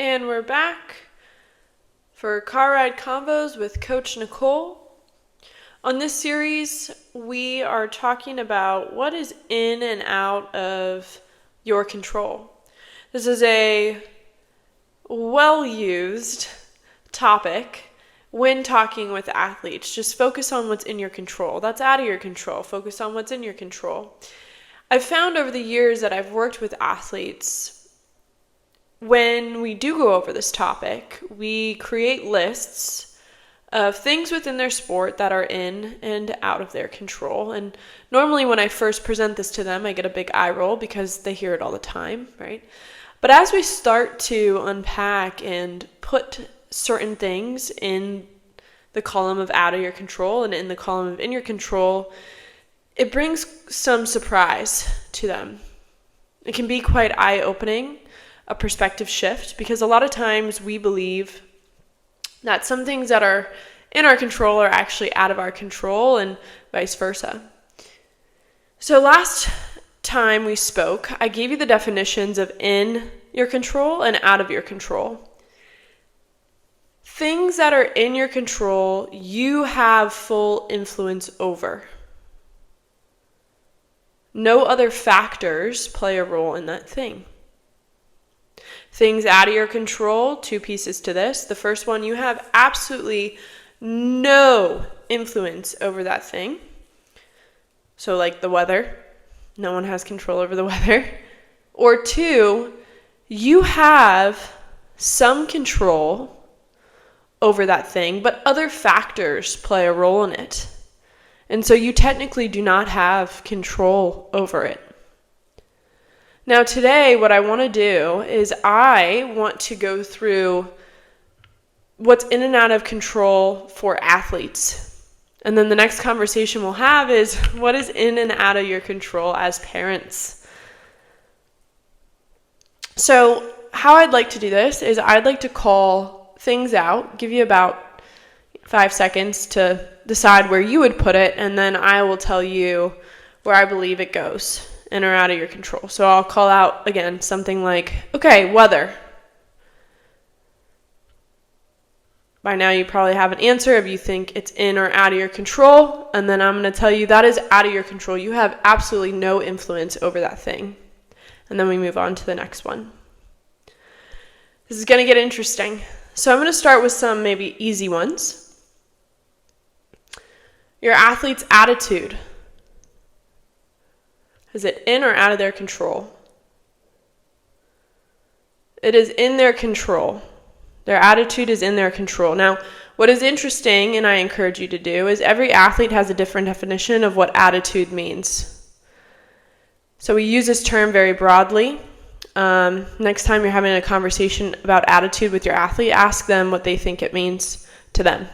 And we're back for Car Ride Convos with Coach Nicole. On this series, we are talking about what is in and out of your control. This is a well-used topic when talking with athletes. Just focus on what's in your control. That's out of your control. Focus on what's in your control. I've found over the years that I've worked with athletes, when we do go over this topic, we create lists of things within their sport that are in and out of their control. And normally when I first present this to them, I get a big eye roll because they hear it all the time, right? But as we start to unpack and put certain things in the column of out of your control and in the column of in your control, it brings some surprise to them. It can be quite eye-opening, a perspective shift, because a lot of times we believe that some things that are in our control are actually out of our control and vice versa. So last time we spoke, I gave you the definitions of in your control and out of your control. Things that are in your control, you have full influence over. No other factors play a role in that thing. Things out of your control, two pieces to this. The first one, you have absolutely no influence over that thing. So like the weather, no one has control over the weather. Or two, you have some control over that thing, but other factors play a role in it. And so you technically do not have control over it. Now today, what I want to do is I want to go through what's in and out of control for athletes. And then the next conversation we'll have is what is in and out of your control as parents. So how I'd like to do this is I'd like to call things out, give you about 5 seconds to decide where you would put it, and then I will tell you where I believe it goes in or out of your control. So I'll call out, again, something like, okay, weather. By now you probably have an answer if you think it's in or out of your control, and then I'm going to tell you that is out of your control. You have absolutely no influence over that thing. And then we move on to the next one. This is going to get interesting. So I'm going to start with some maybe easy ones. Your athlete's attitude. Is it in or out of their control? It is in their control. Their attitude is in their control. Now, what is interesting, and I encourage you to do, is every athlete has a different definition of what attitude means. So we use this term very broadly. Next time you're having a conversation about attitude with your athlete, ask them what they think it means to them.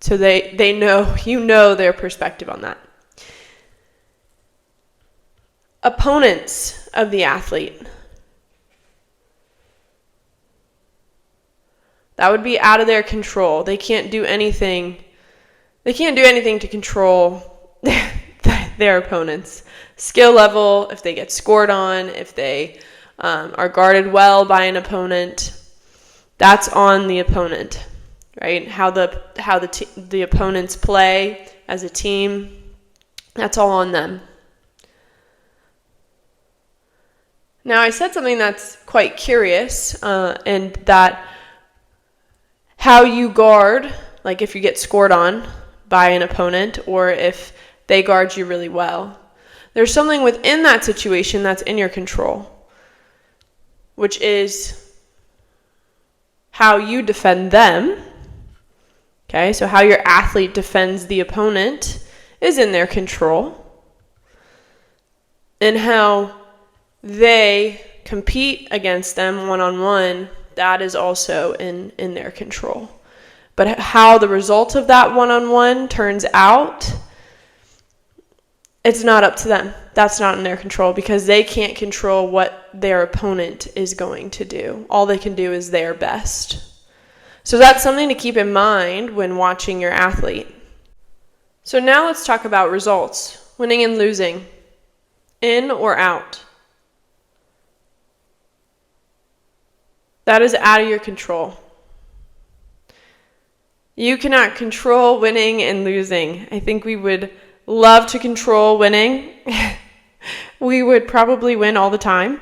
So they know, you know their perspective on that. Opponents of the athlete. That would be out of their control. They can't do anything. They can't do anything to control their opponents. Skill level, if they get scored on, if they are guarded well by an opponent, that's on the opponent, right? How the opponents play as a team, that's all on them. Now, I said something that's quite curious, and that how you guard, like if you get scored on by an opponent or if they guard you really well, there's something within that situation that's in your control, which is how you defend them. Okay, so how your athlete defends the opponent is in their control, and how they compete against them one-on-one, that is also in their control. But how the result of that one-on-one turns out, it's not up to them. That's not in their control because they can't control what their opponent is going to do. All they can do is their best. So that's something to keep in mind when watching your athlete. So now let's talk about results, winning and losing, in or out. That is out of your control. You cannot control winning and losing. I think we would love to control winning. We would probably win all the time,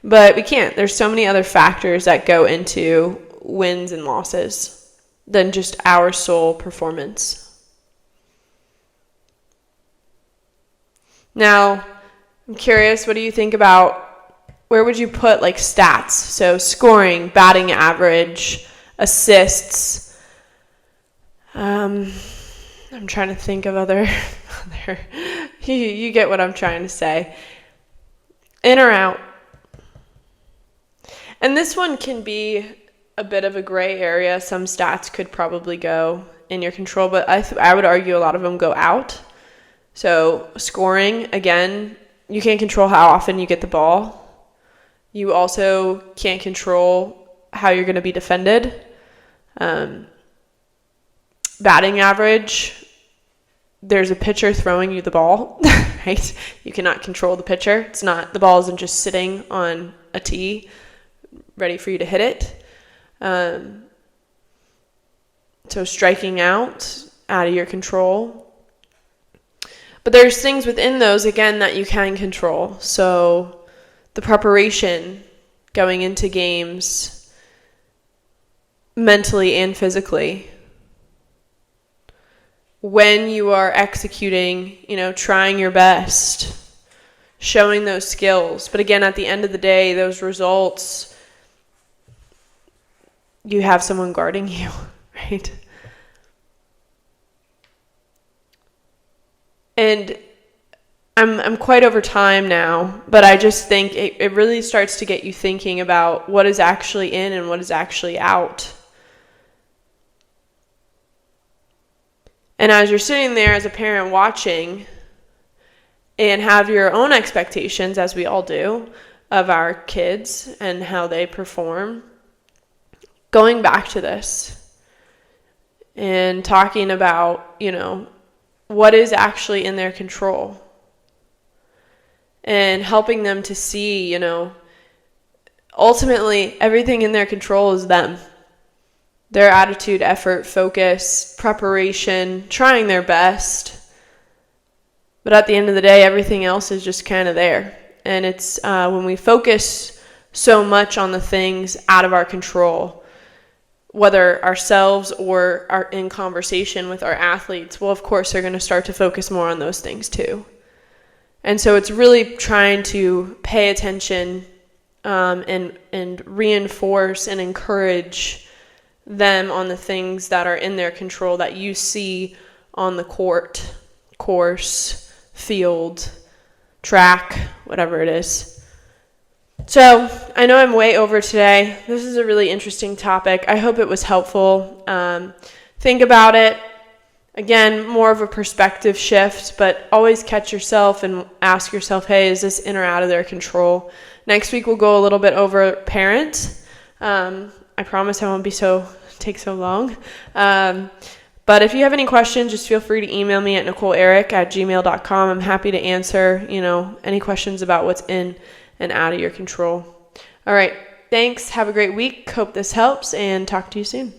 but we can't. There's so many other factors that go into wins and losses than just our sole performance. Now, I'm curious, what do you think about, where would you put like stats? So scoring, batting average, assists. I'm trying to think of other you get what I'm trying to say. In or out. And this one can be a bit of a gray area. Some stats could probably go in your control, but I would argue a lot of them go out. So scoring, again, you can't control how often you get the ball. You also can't control how you're going to be defended. Batting average, there's a pitcher throwing you the ball, right? You cannot control the pitcher. The ball isn't just sitting on a tee ready for you to hit it. So striking out of your control. But there's things within those, again, that you can control. So the preparation going into games mentally and physically. When you are executing, trying your best, showing those skills. But again, at the end of the day, those results, you have someone guarding you, right? And I'm quite over time now, but I just think it really starts to get you thinking about what is actually in and what is actually out. And as you're sitting there as a parent watching and have your own expectations, as we all do, of our kids and how they perform, going back to this and talking about, what is actually in their control and helping them to see, ultimately everything in their control is them. Their attitude, effort, focus, preparation, trying their best. But at the end of the day, everything else is just kind of there. And it's when we focus so much on the things out of our control, whether ourselves or are in conversation with our athletes, well, of course, they're going to start to focus more on those things too. And so it's really trying to pay attention and reinforce and encourage them on the things that are in their control that you see on the court, course, field, track, whatever it is. So I know I'm way over today. This is a really interesting topic. I hope it was helpful. Think about it. Again, more of a perspective shift, but always catch yourself and ask yourself, hey, is this in or out of their control? Next week we'll go a little bit over parent. I promise I won't take so long. But if you have any questions, just feel free to email me at NicoleEric@gmail.com. I'm happy to answer, any questions about what's in and out of your control. All right. Thanks. Have a great week. Hope this helps and talk to you soon.